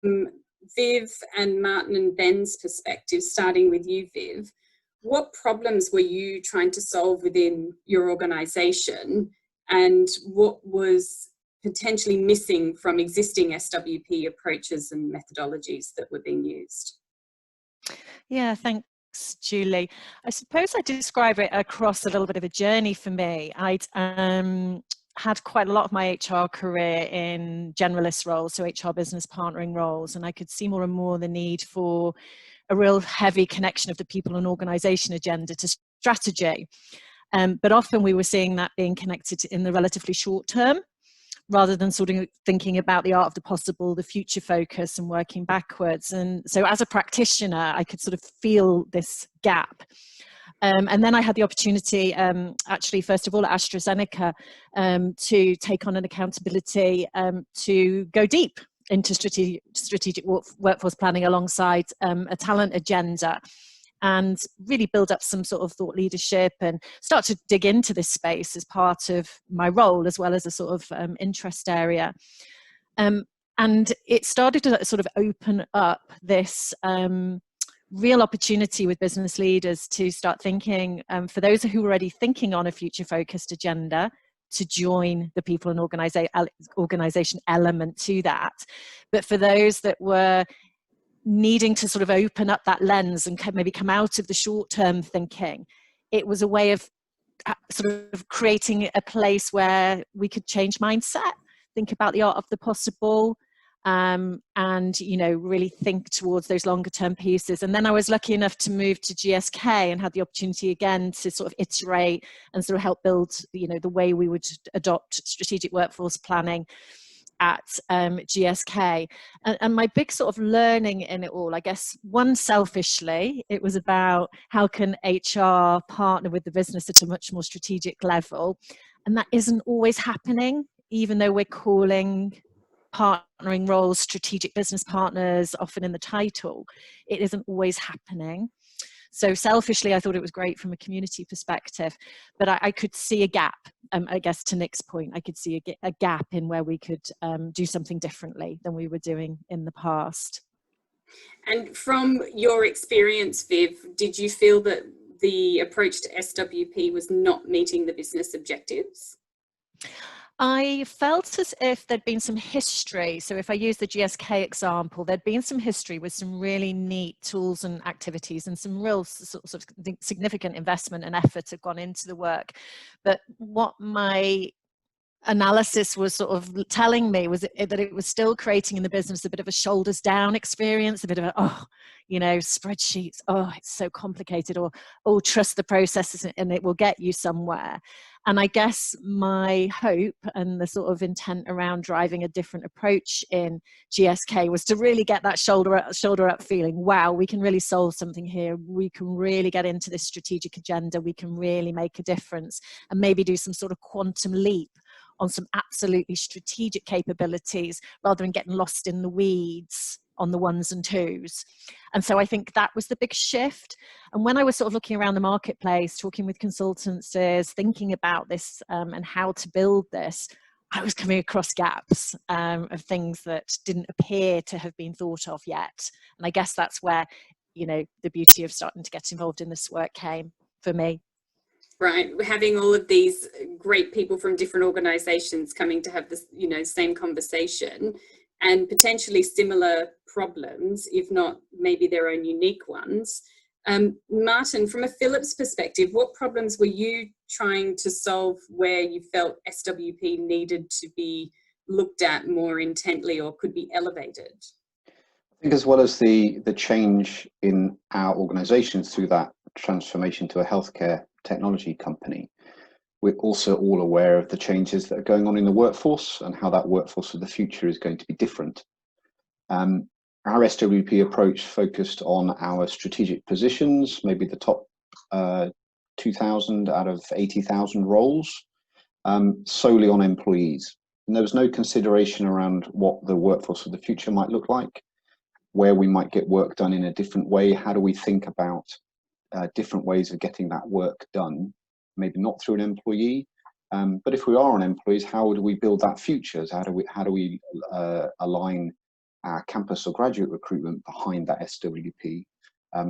Viv and Martin and Ben's perspective, starting with you, Viv, what problems were you trying to solve within your organisation, and what was potentially missing from existing SWP approaches and methodologies that were being used? Yeah, thanks, Julie. I suppose I describe it across a little bit of a journey for me. I'd had quite a lot of my HR career in generalist roles, so HR business partnering roles, and I could see more and more the need for a real heavy connection of the people and organisation agenda to strategy. But often we were seeing that being connected in the relatively short term, rather than sort of thinking about the art of the possible, the future focus, and working backwards. And so as a practitioner, I could sort of feel this gap. And then I had the opportunity, actually, first of all, at AstraZeneca, to take on an accountability to go deep into strategic workforce planning alongside a talent agenda, and really build up some sort of thought leadership and start to dig into this space as part of my role, as well as a sort of interest area. And it started to sort of open up this real opportunity with business leaders to start thinking, for those who were already thinking on a future focused agenda, to join the people and organization element to that. But for those that were needing to sort of open up that lens and maybe come out of the short-term thinking, it was a way of sort of creating a place where we could change mindset, think about the art of the possible, and, you know, really think towards those longer term pieces. And then I was lucky enough to move to GSK and had the opportunity again to sort of iterate and sort of help build, you know, the way we would adopt strategic workforce planning at GSK. And my big sort of learning in it all, I guess, one, selfishly, it was about how can HR partner with the business at a much more strategic level. And that isn't always happening, even though we're calling partnering roles strategic business partners often in the title. It isn't always happening. So selfishly, I thought it was great from a community perspective, but I could see a gap. I guess to Nick's point, I could see a gap in where we could do something differently than we were doing in the past. And from your experience, Viv, did you feel that the approach to SWP was not meeting the business objectives? I felt as if there'd been some history. So if I use the GSK example, there'd been some history with some really neat tools and activities, and some real sort of significant investment and effort have gone into the work. But what my analysis was sort of telling me was that it was still creating in the business a bit of a shoulders down experience, a bit of a, oh, you know, spreadsheets, oh, it's so complicated, or, oh, trust the processes and it will get you somewhere. And I guess my hope and the sort of intent around driving a different approach in GSK was to really get that shoulder up feeling, wow, we can really solve something here. We can really get into this strategic agenda. We can really make a difference, and maybe do some sort of quantum leap on some absolutely strategic capabilities, rather than getting lost in the weeds on the ones and twos. And so I think that was the big shift. And when I was sort of looking around the marketplace, talking with consultants, thinking about this and how to build this, I was coming across gaps of things that didn't appear to have been thought of yet. And I guess that's where, you know, the beauty of starting to get involved in this work came for me. Right, having all of these great people from different organisations coming to have this, you know, same conversation, and potentially similar problems, if not maybe their own unique ones. Martin, from a Philips perspective, what problems were you trying to solve where you felt SWP needed to be looked at more intently or could be elevated? I think as well as the change in our organisations through that transformation to a healthcare technology company, we're also all aware of the changes that are going on in the workforce and how that workforce of the future is going to be different. Our SWP approach focused on our strategic positions, maybe the top 2,000 out of 80,000 roles, solely on employees. And there was no consideration around what the workforce of the future might look like, where we might get work done in a different way. How do we think about different ways of getting that work done? Maybe not through an employee, but if we are on employees, how do we build that future? How do we align our campus or graduate recruitment behind that SWP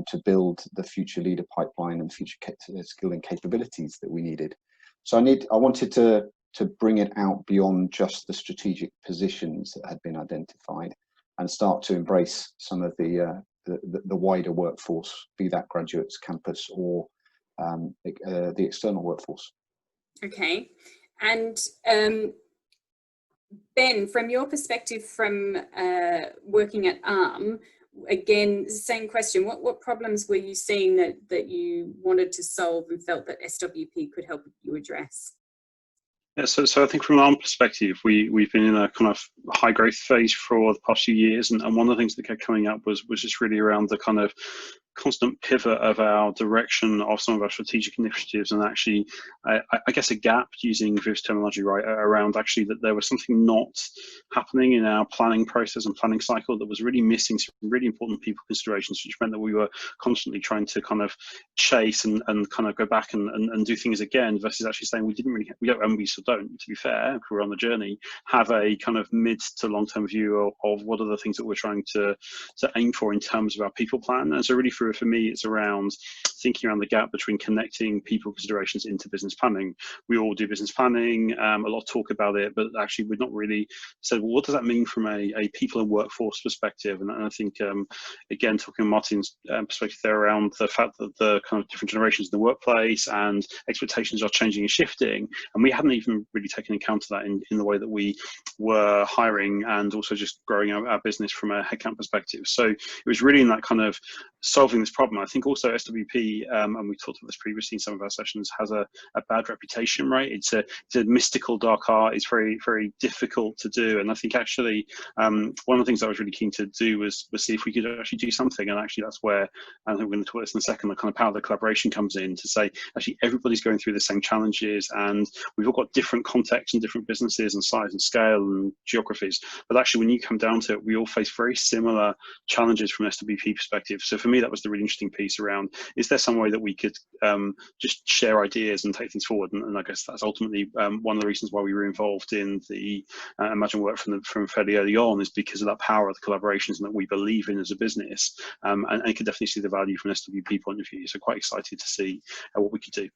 to build the future leader pipeline and future skill and capabilities that we needed. So I wanted to bring it out beyond just the strategic positions that had been identified and start to embrace some of the wider workforce, be that graduates, campus, or the external workforce. Okay, and Ben, from your perspective from working at ARM, again, same question, what problems were you seeing that you wanted to solve and felt that SWP could help you address? Yeah, so I think from our perspective, we've been in a kind of high growth phase for the past few years, and one of the things that kept coming up was just really around the kind of constant pivot of our direction of some of our strategic initiatives, and actually I guess a gap, using Viv's terminology, right, around actually that there was something not happening in our planning process and planning cycle that was really missing some really important people considerations, which meant that we were constantly trying to kind of chase and kind of go back and do things again, versus actually saying we don't, and we still don't, to be fair, if we're on the journey, have a kind of mid to long-term view of what are the things that we're trying to aim for in terms of our people plan. And so really for me, it's around thinking around the gap between connecting people considerations into business planning. We all do business planning, a lot of talk about it, but actually we're not really said, well, what does that mean from a people and workforce perspective? And I think, again, talking Martin's perspective there around the fact that the kind of different generations in the workplace and expectations are changing and shifting, and we hadn't even really taken account of that in the way that we were hiring and also just growing our business from a headcount perspective. So it was really in that kind of solving this problem. I think also SWP, and we talked about this previously in some of our sessions, has a bad reputation, right? It's a mystical dark art. It's very, very difficult to do. And I think actually one of the things I was really keen to do was see if we could actually do something. And actually that's where, I think we're going to talk this in a second, the kind of power of the collaboration comes in, to say actually everybody's going through the same challenges, and we've all got different contexts and different businesses and size and scale and geographies. But actually when you come down to it, we all face very similar challenges from an SWP perspective. So for me, that was the really interesting piece around, is there some way that we could just share ideas and take things forward? And I guess that's ultimately one of the reasons why we were involved in the Imagine work from fairly early on, is because of that power of the collaborations and that we believe in as a business, and could definitely see the value from an SWP point of view. So quite excited to see what we could do.